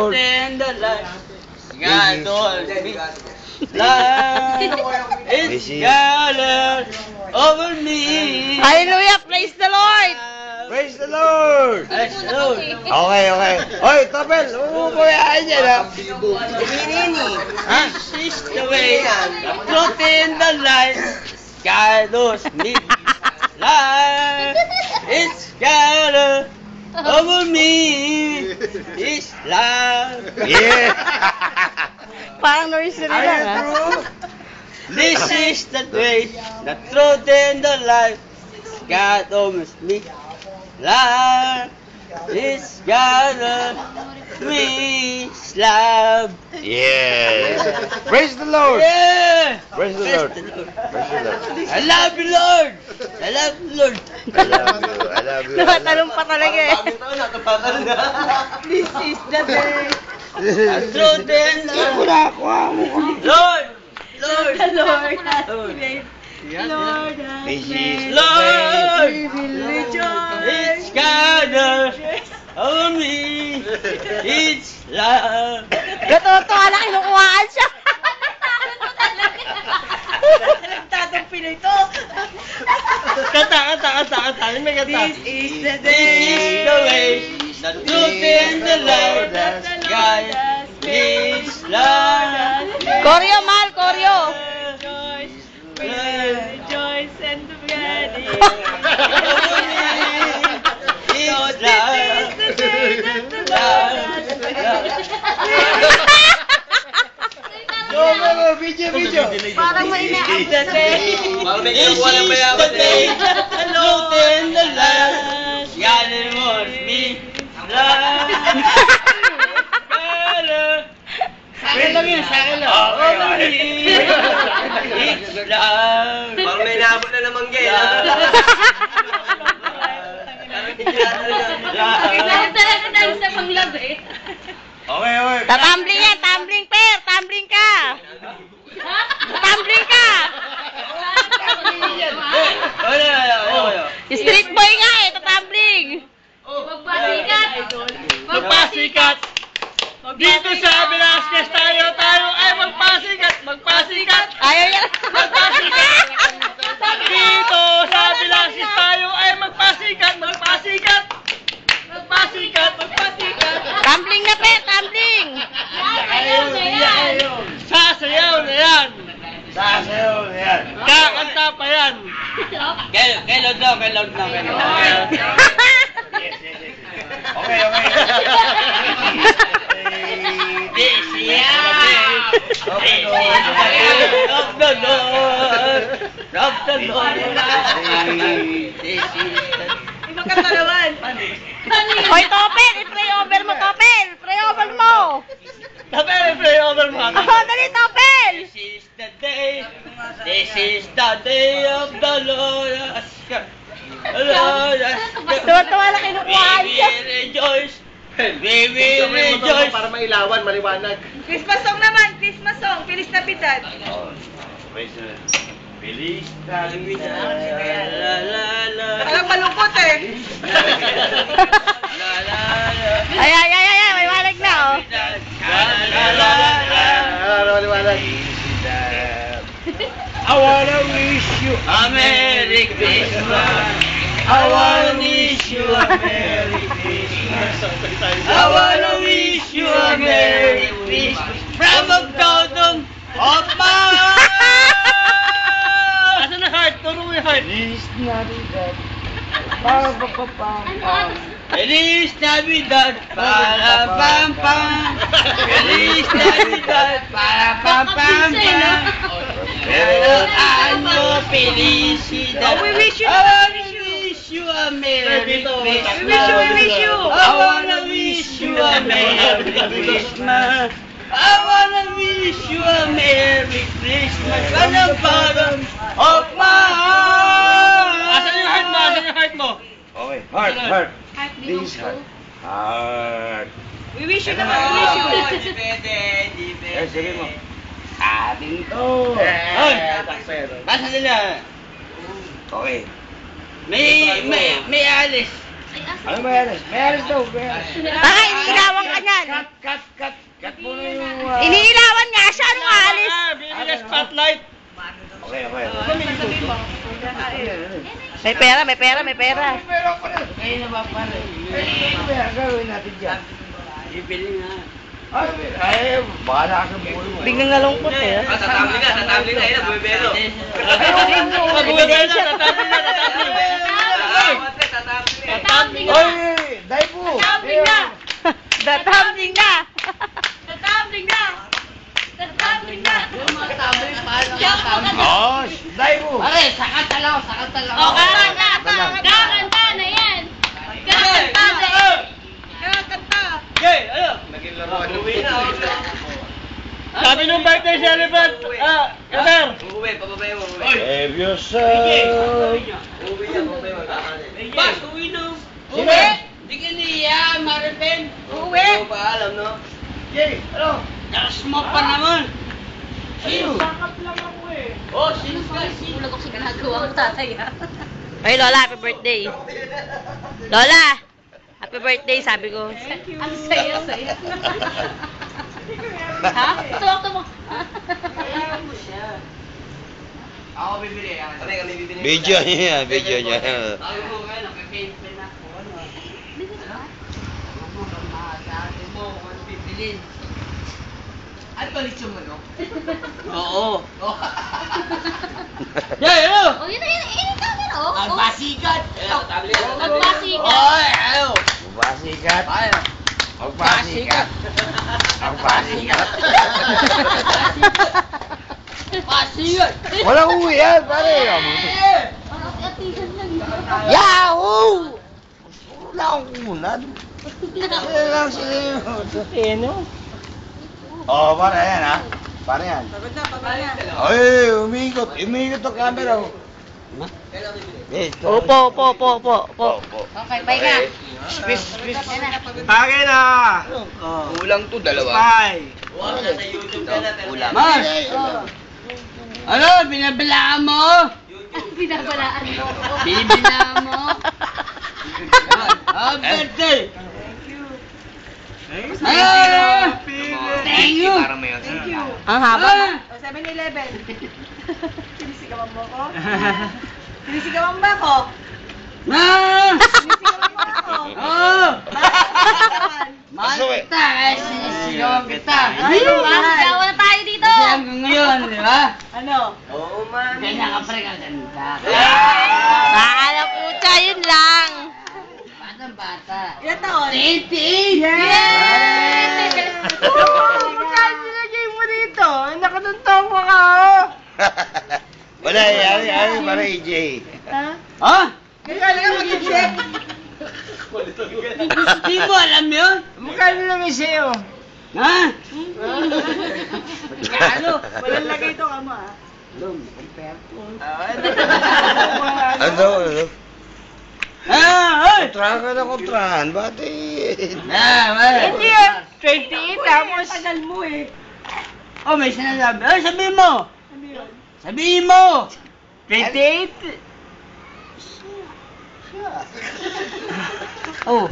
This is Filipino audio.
Lord. And the light. God knows me. Light is gathered over me. Hallelujah! Praise the Lord! Praise the Lord! Praise the Lord. Okay, okay. Oy, Topel, umubuyahin niya na. This is the way, the truth and the light. God knows me. Light is gathered over me. Is love. Yeah! Parang nursery Are lang, you ha? true? This is the way, the truth and the life. God owns me. Life is God me love. Yeah! Praise the Lord! Yeah. Praise the Lord! Praise the Lord! I love you, Lord. I love you, Lord. I love you, I love you. Nakatalong pa talaga eh. This is the day. The truth and the life. Lord. Lord. The Lord has Lord. made. Lord has This is made. Lord. We will rejoice. It's God on me. It's love. Natutuwa na kinukuhaan siya. Nagtatang Pinoy to. Kanta. May kanta. This is the This is the way, the truth and the life. God is love. Koryo, mahal, koryo. Rejoice and be ready. It's love. Video! Parang may ina-update eh. This is the day, the truth and the life. God wants me. Love. Sa akin lang yun, sa akin lang. It's love. Parang may naabot na naman gay. Lahat talaga tayo sa panglab eh. Okay, okay. Tatambling yan, tumbling per, tumbling ka. Tumbling ka. Street boy nga eh, tatumbling. Magpasikat. Magpasikat. Dito sa Velasquez tayo ay magpasikat. Ayaw yan. Magpasikat. Dito sa Velasquez tayo ay magpasikat. Tumbling na pe, tumbling. Sasayaw na yan. Sasayaw na yan. Kakanta pa yan. Kay load lang. Okay, okay. This is the day of the Lord. This is the Ibang katalawan. Hoy, Topel, i-pray over mo, Topel. Pray over mo. Pray over mo. Oh, dali, Topel. This is the day of the Lord. Tuwa-tuwa na kinukuhaan We siya. will rejoice. We will rejoice. Para mailawan, maliwanag. Christmas song naman, Christmas song. Feliz Navidad. Praise the Lord. Feliz Navidad. La la la. Parang malungkot eh. La la la. Ay, may walag na oh. La la la la. Maliwanag. I wanna wish you A Merry Christmas. I wanna wish you a Merry Christmas. I wanna wish you a Merry Christmas from the bottom of my heart. Asan na heart? Turo mo yung heart. Feliz Navidad. Pam, pam, pam, pam, pam. Feliz Navidad para pam pam. Feliz Navidad para pam pam pam. Pero ano felicidad. Oh, we wish you. I wanna wish you a Merry Christmas. We wish you. I wanna wish you a Merry Christmas. I wanna wish you a Merry Christmas from the bottom of my heart. Asan yung heart mo? Asan yung heart mo? Okay, heart. Heart Please, heart. Heart. We wish you naman, we wish you. Eh, sige mo. Atin to. Ay! Basta nila. Okay. May alis. Ay, asa? Ano ba yan? May alis daw. May alis. Ay, sinawang ka niyan. Cut. May pera, may pera, may pera. Kayo na ba pare? Gagawin natin dyan. Bibili nga. Ay, bahala ka sa buhay mo. Biglang nalungkot eh. Tatabli na, ayun, bumibelo. Ebidensya. Tatambling na. Oy, Daipo! Tatambling na. Datambling na. Tatambling na. Tatambling na. Yung mga tabling, paano Diyan ang ko tabling? ka- Oh, Daipo! Pare, sakata lang. Oh, kakanta. Kakanta na yan. Kakanta na yan. Kakanta. Naging laruan ng uwi na. Sabi nung birthday celebrant, Kader. Uuwi, pababay mo. Save yourself. Uuwi yan, pababay mo. kakanin. Bas, uwi na. Uwi. Di ka niya, Maripin. Uwi. Hindi mo pa alam, no? Jay, ano? Nakasmoke pa naman. Sino? Oh, sino ka? Sino? Ulag ako sa ginagawa mo, tatay. Ay, Lola, happy birthday. Lola, happy birthday, sabi ko. Ang saya-saya. Ha? Tuwak-tuwak. Ako bibili. Ano kami bibili? Video niya, video niya. Sabi mo ngayon, napipaint na ako. Ano? Sabi mo, kung ano bibilin. Ano ba litsong mo, no? Oo. Jay, ano? Oh, yun na, yun na, oh. Ang basikat. Magpasikat. Oy, ano? Basikat. Ano? Basikat. Ang basikat. Basikat. Walang uwi yan, pare. Parang atihan lang. Yahoo! Wala akong kunan. Wala lang siya. Oh, pare yan ha. Pare yan. Ay, umiikot. Umiikot ang camera. Oh. Yes, Opo, opo, opo, opo, opo. Okay, bye ka. Bagay na. Kulang to, dalawa. Bye. Wow, nasa YouTube ka na. pero- Kulang. Mas. Ano, binabalaan mo? Binabalaan mo. Binabalaan mo? Happy birthday. Thank you. Para may Ang haba. Ah. 7-Eleven. Sinisigawan mo ko? Sinisigawan ba ko? Ah! Sinisigawan mo ako? Oh! Mas Mahal kita, sinisigawan kita. Ayun, Gawa na tayo dito. Kasi hanggang ngayon, di ba? Ano? Oo, man. Ganyan ka pre, kaganda. Bahala po siya, yun lang. Batang bata. Ilan taon? 88! Yes! Magkano nilagay mo dito? Nakatantong mo ka, oh. Wala, yan, para AJ. Ha? Ha? Kaya lang mag-check. Di mo alam yun? Magkano lang sa'yo? Ha? Magkano? Walang lagay ito, kamo, ah. Ano? Ah, ay! Kontrahan ka na kontrahan. Bakit? Hindi, 28 tapos. Tagal mo eh. Oh, may sinasabi. Oh, sabihin mo! Ano yun? Sabihin mo! 28? Oh.